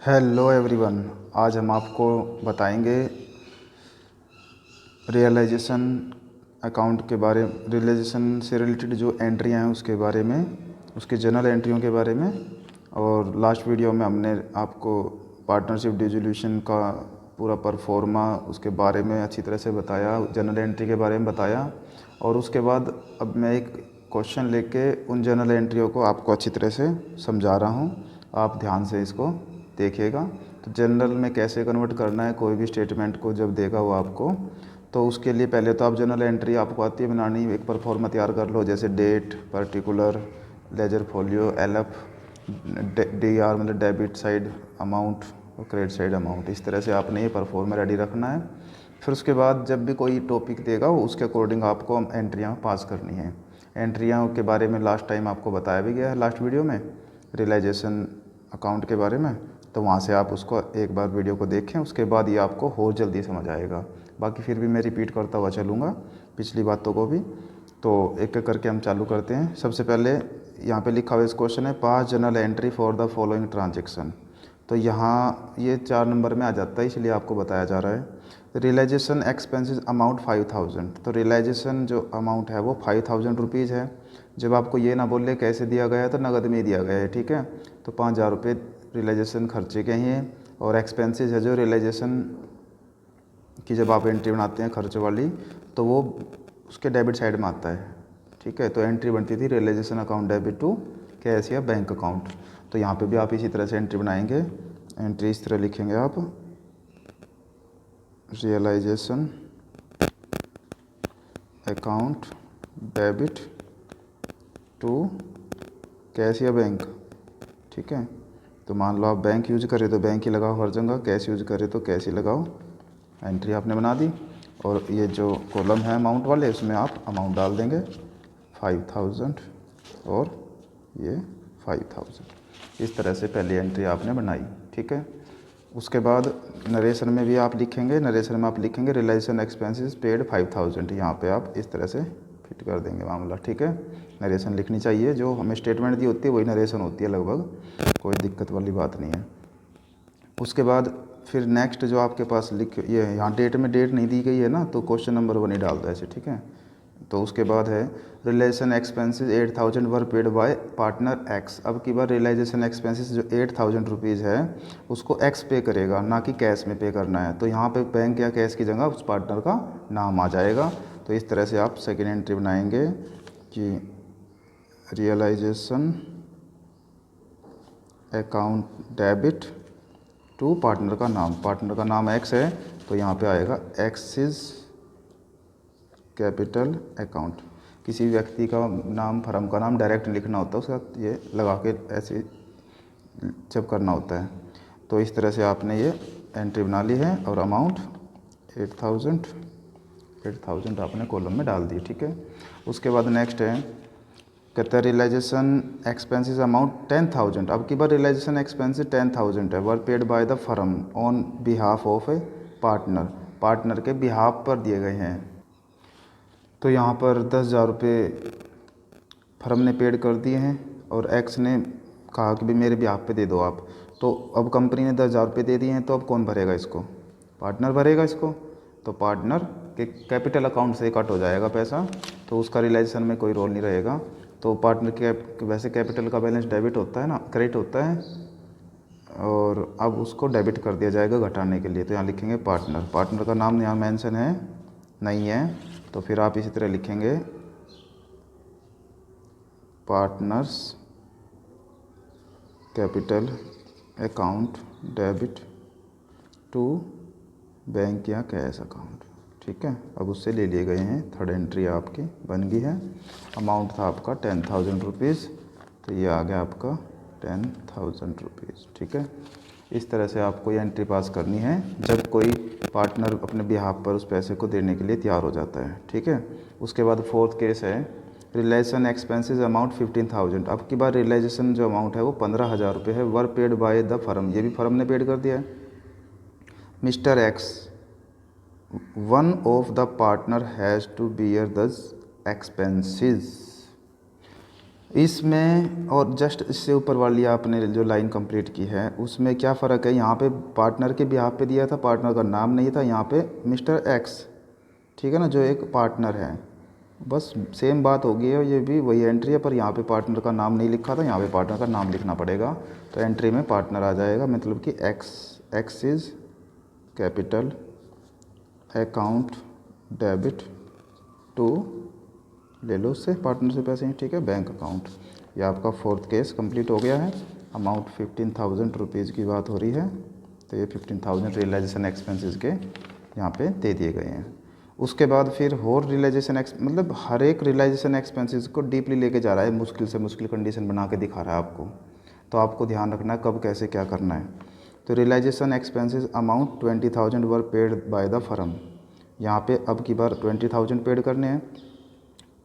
Hello everyone. आज हम आपको बताएंगे रियलाइजेशन अकाउंट के बारे में, रियलाइजेशन से रिलेटेड जो एंट्रियां हैं उसके बारे में, उसके जनरल एंट्रियों के बारे में। और लास्ट वीडियो में हमने आपको पार्टनरशिप डिसोल्यूशन का पूरा परफॉर्मा उसके बारे में अच्छी तरह से बताया, जनरल एंट्री के बारे में बताया। और उसके बाद अब मैं एक क्वेश्चन लेके उन जनरल एंट्रियों को आपको अच्छी तरह से समझा रहा हूँ। आप ध्यान से इसको देखिएगा। तो जनरल में कैसे कन्वर्ट करना है कोई भी स्टेटमेंट को जब देगा वो आपको, तो उसके लिए पहले तो आप जनरल एंट्री आपको आती है बनानी, एक परफॉर्मा तैयार कर लो, जैसे date, particular, ledger folio, LF, DR मतलब डेबिट साइड अमाउंट और क्रेडिट साइड अमाउंट। इस तरह से आपने ये परफॉर्मा रेडी रखना है। फिर उसके बाद जब भी कोई टॉपिक देगा उसके अकॉर्डिंग आपको एंट्रियाँ पास करनी है। एंट्रियाँ के बारे में लास्ट टाइम आपको बताया भी गया है, लास्ट वीडियो में रियलाइजेशन अकाउंट के बारे में। तो वहाँ से आप उसको एक बार वीडियो को देखें, उसके बाद ये आपको और जल्दी समझ आएगा। बाकी फिर भी मैं रिपीट करता हुआ चलूँगा पिछली बातों को भी। तो एक एक करके हम चालू करते हैं। सबसे पहले यहाँ पे लिखा हुआ इस क्वेश्चन है, pass general entry for the following transaction. तो यहाँ ये 4 नंबर में आ जाता है, इसलिए आपको बताया जा रहा है। Realisation expenses amount 5000। तो रियलाइजेशन जो अमाउंट है वो 5000 रुपीज़ है। जब आपको ये ना बोले कैसे दिया गया है तो नगद में ही दिया गया है, ठीक है। तो 5000 रुपये रियलाइजेशन खर्चे के ही हैं। और एक्सपेंसेस है जो रियलाइजेशन की जब आप एंट्री बनाते हैं खर्च वाली, तो वो उसके डेबिट साइड में आता है, ठीक है। तो एंट्री बनती थी realisation account debit to cash या बैंक अकाउंट। तो यहाँ पे भी आप इसी तरह से एंट्री बनाएंगे। एंट्री इस तरह लिखेंगे आप, realisation account debit to cash या बैंक, ठीक है। तो मान लो आप बैंक यूज करें तो बैंक ही लगाओ हर जगह, कैश यूज करें तो कैश ही लगाओ। एंट्री आपने बना दी। और ये जो कॉलम है अमाउंट वाले, उसमें आप अमाउंट डाल देंगे 5000 और ये 5000। इस तरह से पहली एंट्री आपने बनाई, ठीक है। उसके बाद नरेशन में भी आप लिखेंगे, नरेशन में आप लिखेंगे रियलाइजेशन एक्सपेंसेस पेड 5000। यहाँ पे आप इस तरह से फिट कर देंगे मामला, ठीक है। नरेशन लिखनी चाहिए, जो हमें स्टेटमेंट दी होती है वही नरेशन होती है लगभग, कोई दिक्कत वाली बात नहीं है। उसके बाद फिर नेक्स्ट जो आपके पास लिख, ये यहाँ डेट में डेट नहीं दी गई है ना, तो क्वेश्चन नंबर 1 ही डाल दो ऐसे, ठीक है। तो उसके बाद है realisation expenses 8000 were paid by partner X. अब की बार रियलाइजेशन एक्सपेंसेस जो 8000 रुपीज़ है उसको एक्स पे करेगा, ना कि कैश में पे करना है। तो यहाँ पे बैंक या कैश की जगह उस पार्टनर का नाम आ जाएगा। तो इस तरह से आप सेकेंड एंट्री बनाएंगे कि realisation account debit to partner का नाम, पार्टनर का नाम एक्स है तो यहाँ पे आएगा एक्सिस कैपिटल अकाउंट। किसी व्यक्ति का नाम, फर्म का नाम डायरेक्ट लिखना होता है, उसका ये लगा के ऐसे जब करना होता है। तो इस तरह से आपने ये एंट्री बना ली है। और अमाउंट 8000 आपने कॉलम में डाल दी, ठीक है। उसके बाद नेक्स्ट है, कहते हैं रियलाइजेशन एक्सपेंसेस अमाउंट 10000। अब की बार रियलाइजेशन एक्सपेंसेस 10000 है, were paid by the firm on behalf of A partner, partner के बिहाफ पर दिए गए हैं। तो यहाँ पर 10,000 रुपये फर्म ने पेड कर दिए हैं और एक्स ने कहा कि भाई मेरे बिहाफ पे दे दो आप। तो अब कंपनी ने 10,000 रुपये दे दिए हैं, तो अब कौन भरेगा इसको? पार्टनर भरेगा इसको। तो पार्टनर के कैपिटल अकाउंट से कट हो जाएगा पैसा, तो उसका रियलाइजेशन में कोई रोल नहीं रहेगा। तो पार्टनर के वैसे कैपिटल का बैलेंस डेबिट होता है ना, क्रेडिट होता है, और अब उसको डेबिट कर दिया जाएगा घटाने के लिए। तो यहाँ लिखेंगे पार्टनर, पार्टनर का नाम यहाँ मेंशन है नहीं है, तो फिर आप इसी तरह लिखेंगे partners capital account debit to bank या कैश अकाउंट, ठीक है। अब उससे ले लिए गए हैं, थर्ड एंट्री आपकी बन गई है। अमाउंट था आपका 10,000 रुपीज़, तो ये आ गया आपका 10,000 रुपीज़, ठीक है। इस तरह से आपको ये एंट्री पास करनी है जब कोई पार्टनर अपने बिहाफ पर उस पैसे को देने के लिए तैयार हो जाता है, ठीक है। उसके बाद फोर्थ केस है रियलाइजेशन एक्सपेंसेस अमाउंट 15,000। अब की बार रियलाइजेशन जो अमाउंट है वो 15,000 रुपये है, were paid by the firm, ये भी फर्म ने पेड कर दिया है। Mister X, one of the partner has to bear the expenses. इसमें और जस्ट इससे ऊपर वाली आपने जो लाइन कंप्लीट की है उसमें क्या फ़र्क है, यहाँ पे पार्टनर के बिहाफ पे दिया था, पार्टनर का नाम नहीं था, यहाँ पे मिस्टर एक्स, ठीक है ना, जो एक पार्टनर है। बस सेम बात होगी है, ये भी वही एंट्री है, पर यहाँ पे पार्टनर का नाम नहीं लिखा था, यहाँ पे पार्टनर का नाम लिखना पड़ेगा। तो एंट्री में पार्टनर आ जाएगा, मतलब कि X is capital account debit to, ले लो उससे पार्टनर से पैसे, ठीक है, बैंक अकाउंट। ये आपका फोर्थ केस कंप्लीट हो गया है। अमाउंट 15,000 रुपीज़ की बात हो रही है, तो ये 15,000 रियलाइजेशन एक्सपेंसेस के यहाँ पे दे दिए गए हैं। उसके बाद फिर और रियलाइजेशन मतलब हर एक रियलाइजेशन एक्सपेंसेस को डीपली लेके जा रहा है, मुश्किल से मुश्किल कंडीशन बना के दिखा रहा है आपको। तो आपको ध्यान रखना है कब कैसे क्या करना है। तो realisation expenses amount 20,000 were paid by the firm, यहाँ पे अब की बार 20,000 पेड करने हैं।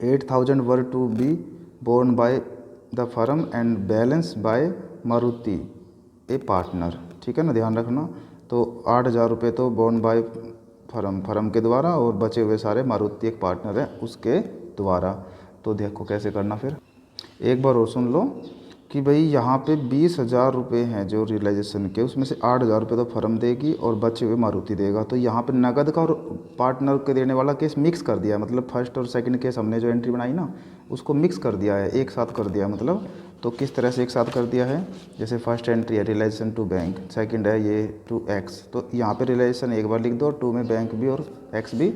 8,000 were to be borne by the firm and balance by Maruti a partner, ठीक है ना, ध्यान रखना। तो 8,000 रुपये तो बोर्न बाय फर्म के द्वारा, और बचे हुए सारे मारुति एक पार्टनर है उसके द्वारा। तो देखो कैसे करना, फिर एक बार और सुन लो कि भाई यहाँ पे 20,000 रुपये हैं जो रियलाइजेशन के, उसमें से 8,000 रुपये तो फर्म देगी और बचे हुए मारुति देगा। तो यहाँ पे नगद का और पार्टनर के देने वाला केस मिक्स कर दिया, मतलब फर्स्ट और सेकंड केस हमने जो एंट्री बनाई ना उसको मिक्स कर दिया है, एक साथ कर दिया मतलब। तो किस तरह से एक साथ कर दिया है, जैसे फर्स्ट एंट्री है रियलाइजेशन टू बैंक, सेकंड है ये टू एक्स, तो यहाँ पे रियलाइजेशन एक बार लिख दो और टू में बैंक भी और एक्स भी,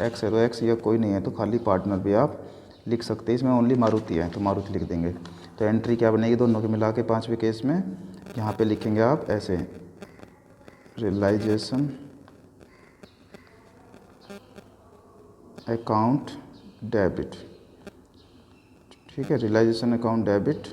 एक्स है तो एक्स, या कोई नहीं है तो खाली पार्टनर भी आप लिख सकते हैं। इसमें ओनली मारुति है तो मारुति लिख देंगे। तो एंट्री क्या बनेगी दोनों के मिला के पांचवें केस में, यहाँ पे लिखेंगे आप ऐसे, रियलाइजेशन अकाउंट डेबिट, ठीक है, रियलाइजेशन अकाउंट डेबिट।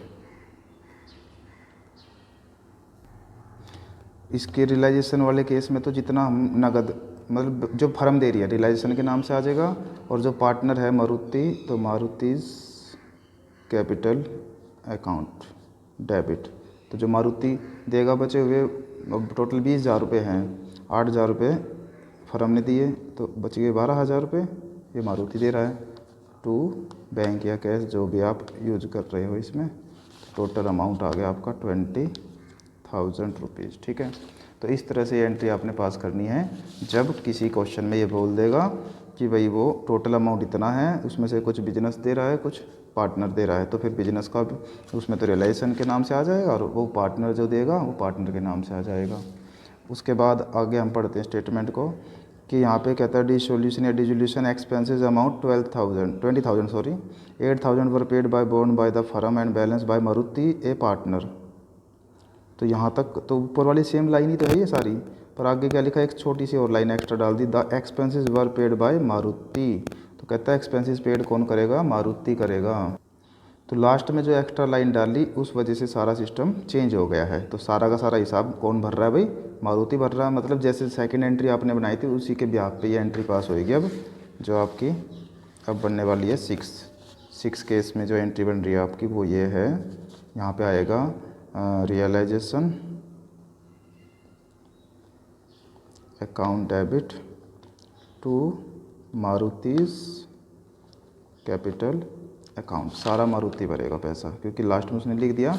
इसके रियलाइजेशन वाले केस में तो जितना हम नगद, मतलब जो फर्म दे रही है रियलाइजेशन के नाम से आ जाएगा, और जो पार्टनर है मारुति तो मारुतिज कैपिटल अकाउंट डेबिट, तो जो मारुति देगा बचे हुए, अब टोटल 20,000 रुपये हैं, 8,000 रुपये फर्म ने दिए तो बच गए 12,000 रुपये, ये मारुति दे रहा है टू बैंक या कैश जो भी आप यूज कर रहे हो इसमें। टोटल अमाउंट आ गया आपका 20,000 रुपीज़, ठीक है। तो इस तरह से एंट्री आपने पास करनी है। जब किसी क्वेश्चन में ये बोल देगा कि भाई वो टोटल अमाउंट इतना है, उसमें से कुछ बिजनेस दे रहा है कुछ पार्टनर दे रहा है, तो फिर बिजनेस का उसमें तो रियलाइजेशन के नाम से आ जाएगा, और वो पार्टनर जो देगा वो पार्टनर के नाम से आ जाएगा। उसके बाद आगे हम पढ़ते हैं स्टेटमेंट को, कि यहाँ पे कहता है डिसोल्यूशन या dissolution expenses amount 20,000 sorry 8,000 were paid by borne by the firm and balance by Maruti a partner. तो यहाँ तक तो ऊपर वाली सेम लाइन ही तो है ये सारी, पर आगे क्या लिखा है, एक छोटी सी और लाइन एक्स्ट्रा डाल दी, the expenses were paid by Maruti. तो कहता है एक्सपेंसेस पेड कौन करेगा, मारुति करेगा। तो लास्ट में जो एक्स्ट्रा लाइन डाली उस वजह से सारा सिस्टम चेंज हो गया है। तो सारा का सारा हिसाब कौन भर रहा है भाई, मारुति भर रहा है। मतलब जैसे सेकंड एंट्री आपने बनाई थी उसी के ब्याह पे ये एंट्री पास होएगी। अब जो आपकी अब बनने वाली है सिक्स केस में जो एंट्री बन रही है आपकी वो ये है, यहाँ पे आएगा realisation account debit to Maruti's capital account. सारा मारुति भरेगा पैसा, क्योंकि लास्ट में उसने लिख दिया,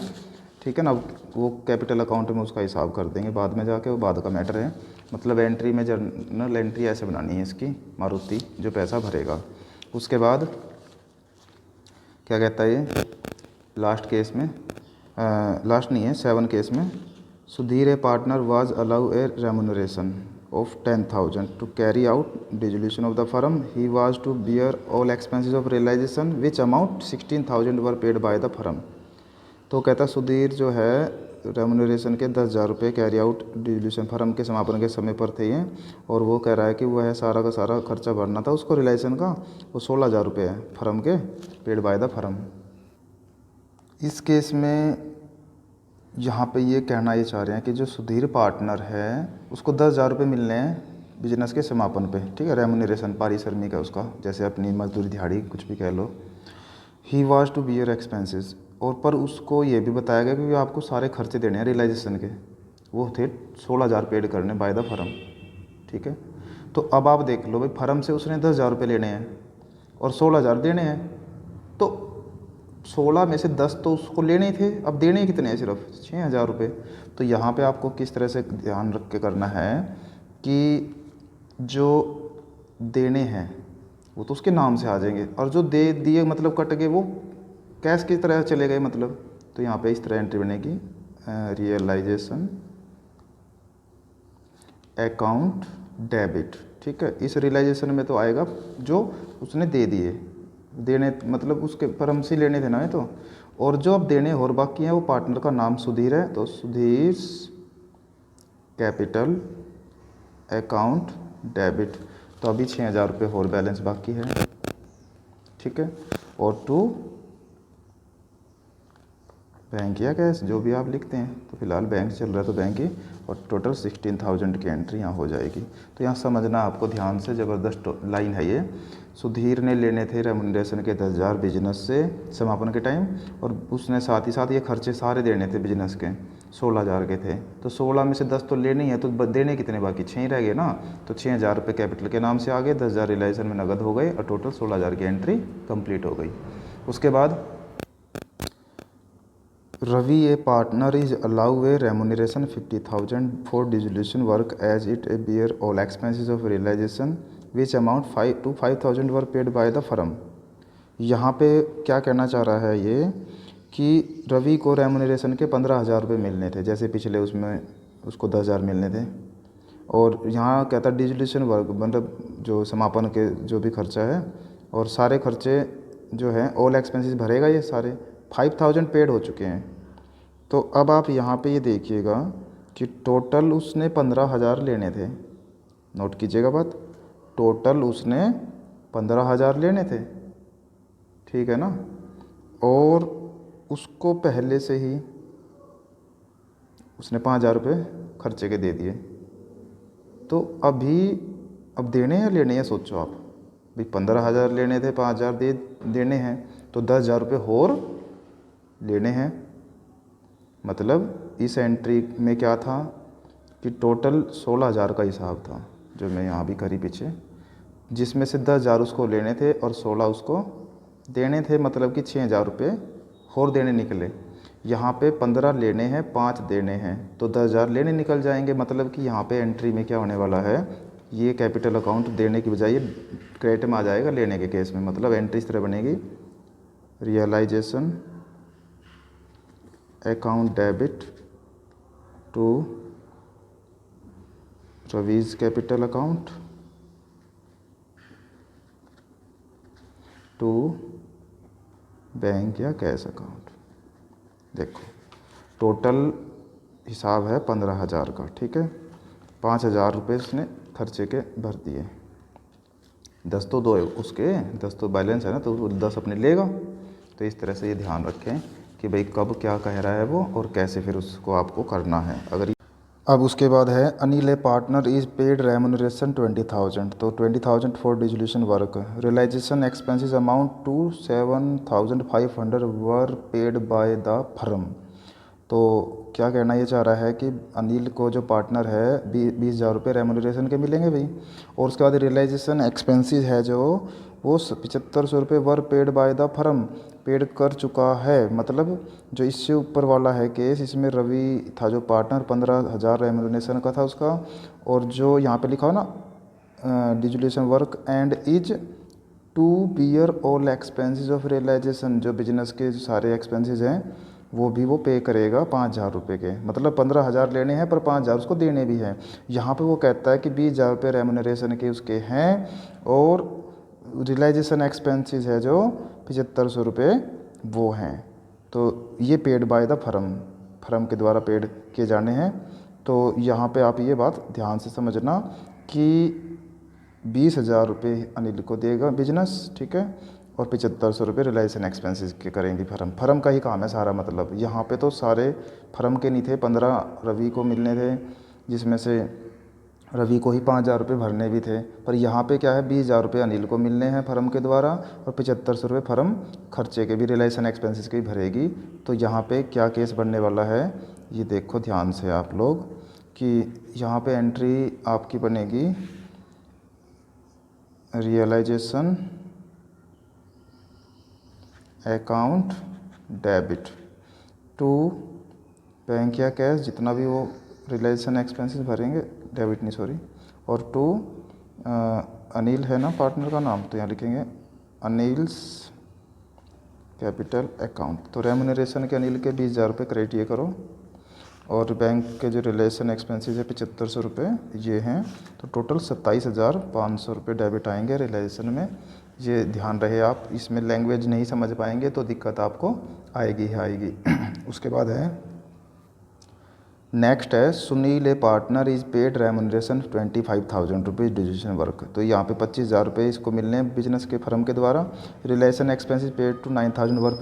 ठीक है ना। वो कैपिटल अकाउंट में उसका हिसाब कर देंगे बाद में जाके, वो बाद का मैटर है। मतलब एंट्री में जर्नल एंट्री ऐसे बनानी है इसकी, मारुति जो पैसा भरेगा। उसके बाद क्या कहता है ये लास्ट केस में, लास्ट नहीं है 7 केस में, Sudhir a partner was allow a remuneration of 10,000 to carry out dissolution of the firm. He was to bear all expenses of realization which amount 16,000 were paid by the firm. तो कहता सुधीर जो है remuneration के 10,000 रुपये carry out dissolution firm के समापन के समय पर थे ये, और वो कह रहा है कि वह सारा का सारा खर्चा भरना था उसको रियलाइजेशन का, वो 16,000 रुपये है फर्म के, पेड बाय द फर्म। इस केस में यहाँ पे ये कहना ये चाह रहे हैं कि जो सुधीर पार्टनर है उसको 10,000 रुपये मिलने हैं बिजनेस के समापन पे, ठीक है, रेमुनरेशन पारिश्रमिक है उसका, जैसे अपनी मजदूरी दिहाड़ी कुछ भी कह लो। He was to bear expenses, और पर उसको ये भी बताया गया कि आपको सारे खर्चे देने हैं रियलाइजेशन के, वो थे 16,000 पेड करने बाय द फर्म, ठीक है। तो अब आप देख लो भाई, फर्म से उसने 10,000 रुपये लेने हैं और 16,000 देने हैं, तो 16 में से 10 तो उसको लेने थे, अब देने कितने हैं, सिर्फ 6,000 रुपये। तो यहाँ पे आपको किस तरह से ध्यान रख के करना है कि जो देने हैं वो तो उसके नाम से आ जाएंगे, और जो दे दिए मतलब कट गए वो कैश की तरह चले गए मतलब। तो यहाँ पे इस तरह एंट्री बनेगी, रियलाइजेशन अकाउंट डेबिट। ठीक है, इस रियलाइजेशन में तो आएगा जो उसने दे दिए, देने मतलब उसके पर हमसे लेने थे ना ये तो। और जो अब देने और बाकी हैं वो पार्टनर का नाम सुधीर है, तो सुधीर कैपिटल अकाउंट डेबिट। तो अभी 6,000 रुपये और बैलेंस बाकी है। ठीक है, और टू बैंक या कैश जो भी आप लिखते हैं, तो फिलहाल बैंक चल रहा है तो बैंक ही, और टोटल 16,000 की एंट्री यहाँ हो जाएगी। तो यहाँ समझना आपको ध्यान से, ज़बरदस्त लाइन है ये। सुधीर ने लेने थे रेमुनरेशन के 10,000 बिजनेस से समापन के टाइम, और उसने साथ ही साथ ये खर्चे सारे देने थे बिजनेस के, 16,000 के थे। तो 16 में से 10 तो लेने ही है, तो देने कितने बाकी, 6 ही रह गए ना। तो 6,000 रुपये कैपिटल के नाम से आ गए, 10,000 रिलाइजेशन में नगद हो गए, और टोटल 16,000 की एंट्री कंप्लीट हो गई। उसके बाद Ravi, a partner, is allowed a remuneration 50,000 for dissolution work as it bear all expenses of realization which amount 5,000 were paid by the firm। यहाँ पे क्या कहना चाह रहा है ये कि रवि को रेमुनरेशन के 15,000 रुपये मिलने थे, जैसे पिछले उसमें उसको 10,000 मिलने थे। और यहाँ कहता डिसोल्यूशन वर्क मतलब जो समापन के जो भी खर्चा है और सारे खर्चे जो हैं ऑल एक्सपेंसेस भरेगा, ये सारे 5,000 पेड हो चुके हैं। तो अब आप यहाँ पे ये देखिएगा कि टोटल उसने 15,000 लेने थे, नोट कीजिएगा बात, टोटल उसने 15,000 लेने थे, ठीक है ना। और उसको पहले से ही उसने 5,000 रुपये खर्चे के दे दिए। तो अभी अब देने हैं लेने हैं, सोचो आप भाई 15,000 लेने थे, 5,000 देने हैं, तो 10,000 रुपये और लेने हैं। मतलब इस एंट्री में क्या था कि टोटल 16,000 का हिसाब था, जो मैं यहाँ भी करी पीछे, जिसमें से 10,000 उसको लेने थे और 16 उसको देने थे, मतलब कि 6,000 रुपये और देने निकले। यहाँ पे 15 लेने हैं, 5 देने हैं, तो 10,000 लेने निकल जाएंगे। मतलब कि यहाँ पे एंट्री में क्या होने वाला है, ये कैपिटल अकाउंट देने की बजाय क्रेडिट में आ जाएगा लेने के केस में। मतलब एंट्री इस तरह बनेगी, realisation account debit to Ravi's capital account to bank या कैश अकाउंट। देखो टोटल हिसाब है 15,000 का, ठीक है। 5,000 रुपये उसने खर्चे के भर दिए, 10 तो दो उसके, 10 तो बैलेंस है ना, तो 10 अपने लेगा। तो इस तरह से ये ध्यान रखें कि भाई कब क्या कह रहा है वो और कैसे फिर उसको आपको करना है। अगर अब उसके बाद है Anil a partner is paid remuneration 20,000, तो 20,000 for dissolution work, realisation expenses amount to 7,500 were paid by the firm. तो क्या कहना ये चाह रहा है कि अनिल को जो पार्टनर है 20,000 रुपये रेमुनरेशन के मिलेंगे भाई, और उसके बाद रियलाइजेशन एक्सपेंसेस है जो वो 7,500 रुपये वर paid by the firm paid कर चुका है। मतलब जो इससे ऊपर वाला है केस, इसमें रवि था जो पार्टनर, 15,000 रेमुनरेशन का था उसका, और जो यहाँ पे लिखा हो ना dissolution work and is to bear all expenses of realisation, जो बिजनेस के सारे एक्सपेंसेस हैं वो भी वो पे करेगा 5,000 रुपये के। मतलब 15,000 लेने हैं पर 5,000 उसको देने भी हैं। यहाँ पे वो कहता है कि 20,000 रुपये रेमुनरेशन के उसके हैं, और रियलाइजेशन एक्सपेंसेस है जो 7,500 रुपये वो हैं। तो ये पेड बाय द फर्म के द्वारा पेड किए जाने हैं। तो यहाँ पे आप ये बात ध्यान से समझना कि 20,000 रुपये अनिल को देगा बिजनेस, ठीक है, और 7,500 रुपये रियलाइजेशन एक्सपेंसेस के करेंगी फर्म का ही काम है सारा। मतलब यहाँ पे तो सारे फर्म के नहीं थे, 15 रवि को मिलने थे, जिसमें से रवि को ही 5,000 रुपये भरने भी थे। पर यहाँ पे क्या है, 20,000 रुपये अनिल को मिलने हैं फर्म के द्वारा, और 7,500 रुपये फर्म खर्चे के भी रियलाइजेशन एक्सपेंसेस के भी भरेगी। तो यहाँ पे क्या केस बनने वाला है ये देखो ध्यान से आप लोग, कि यहाँ पे एंट्री आपकी बनेगी realisation account debit to bank या कैश, जितना भी वो रियलाइजेशन एक्सपेंसेस भरेंगे, डेबिट नहीं सॉरी, और टू अनिल है ना पार्टनर का नाम, तो यहाँ लिखेंगे अनिल्स कैपिटल अकाउंट। तो रेमुनरेशन के अनिल के 20,000 रुपये क्रेडिट ये करो, और बैंक के जो रिलेशन एक्सपेंसेस है 7500 रुपये ये हैं, तो टोटल 27,500 रुपये डेबिट आएंगे रियलाइजेशन में। ये ध्यान रहे आप, इसमें लैंग्वेज नहीं समझ पाएंगे तो दिक्कत आपको आएगी ही आएगी। उसके बाद है नेक्स्ट है Sunil a partner is paid remuneration 25,000 rupees decision work. तो यहाँ पे 25,000 रुपये इसको मिलने हैं बिजनेस के फर्म के द्वारा। Relation expenses paid to 9,000 were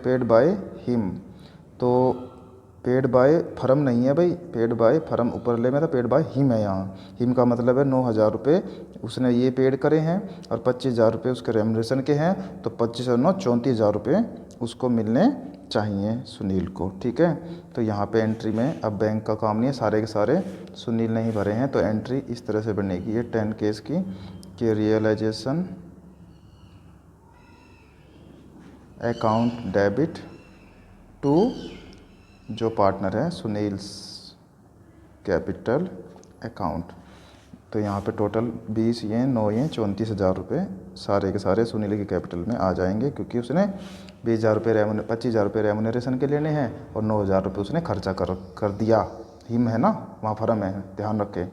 paid by him. तो पेड बाय फर्म नहीं है भाई, पेड बाय फर्म ऊपर ले में था, पेड बाय हिम है यहाँ। हिम का मतलब है 9,000 रुपये उसने ये पेड करे हैं और 25,000 रुपये उसके रेमुनरेशन के हैं, तो 25 और 9 34,000 रुपये उसको मिलने चाहिए सुनील को। ठीक है, तो यहाँ पे एंट्री में अब बैंक का काम नहीं है, सारे के सारे सुनील ने ही भरे हैं, तो एंट्री इस तरह से बनेगी ये 10 केस की कि रियलाइजेशन अकाउंट डेबिट टू जो पार्टनर है सुनील्स कैपिटल अकाउंट। तो यहाँ पे टोटल 20 ये 9 ये 34,000 रुपये सारे के सारे सुनील के कैपिटल में आ जाएंगे, क्योंकि उसने 20,000 रुपये 25,000 रुपये रेमुनरेशन के लेने हैं और 9,000 रुपये उसने खर्चा कर दिया। हिम है ना, वहाँ फर्म है, ध्यान रखें।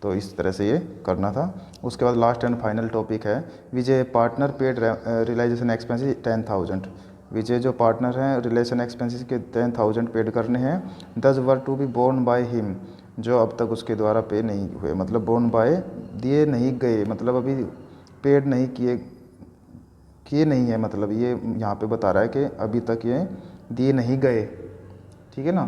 तो इस तरह से ये करना था। उसके बाद लास्ट एंड फाइनल टॉपिक है विजय पार्टनर पेड रियलाइजेशन एक्सपेंसेस 10,000। विजय जो पार्टनर हैं रिलेशन एक्सपेंसेस के 10,000 पेड करने हैं। 10 were to be borne by him, जो अब तक उसके द्वारा पे नहीं हुए, मतलब बोर्न बाय दिए नहीं गए, मतलब अभी पेड नहीं किए नहीं है, मतलब ये यहाँ पे बता रहा है कि अभी तक ये दिए नहीं गए। ठीक है ना,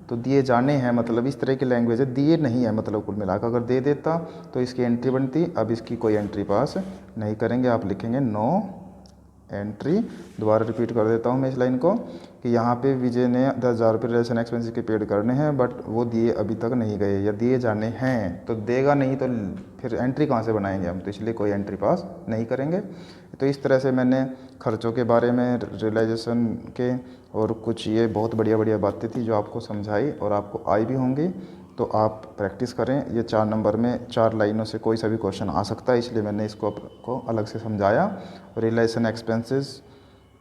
तो दिए जाने हैं, मतलब इस तरह की लैंग्वेज है, दिए नहीं है मतलब कुल मिलाकर। अगर दे देता तो इसकी एंट्री बनती, अब इसकी कोई एंट्री पास नहीं करेंगे। आप लिखेंगे नो एंट्री। दोबारा रिपीट कर देता हूँ मैं इस लाइन को कि यहाँ पे विजय ने 10,000 रुपये रिलेशन एक्सपेंसेस के पेड करने हैं, बट वो दिए अभी तक नहीं गए या दिए जाने हैं, तो देगा नहीं तो फिर एंट्री कहाँ से बनाएंगे हम, तो इसलिए कोई एंट्री पास नहीं करेंगे। तो इस तरह से मैंने खर्चों के बारे में, रियलाइजेशन के, और कुछ ये बहुत बढ़िया बढ़िया बातें थी जो आपको समझाई और आपको आई भी होंगी। तो आप प्रैक्टिस करें। ये 4 नंबर में 4 लाइनों से कोई सा भी क्वेश्चन आ सकता है, इसलिए मैंने इसको आपको अलग से समझाया। रिलेशन एक्सपेंसेस,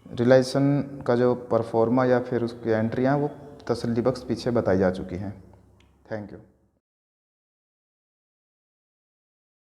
रिलेशन का जो परफॉर्मा या फिर उसकी एंट्रियाँ वो तसल्ली बख्श पीछे बताई जा चुकी हैं। Thank you.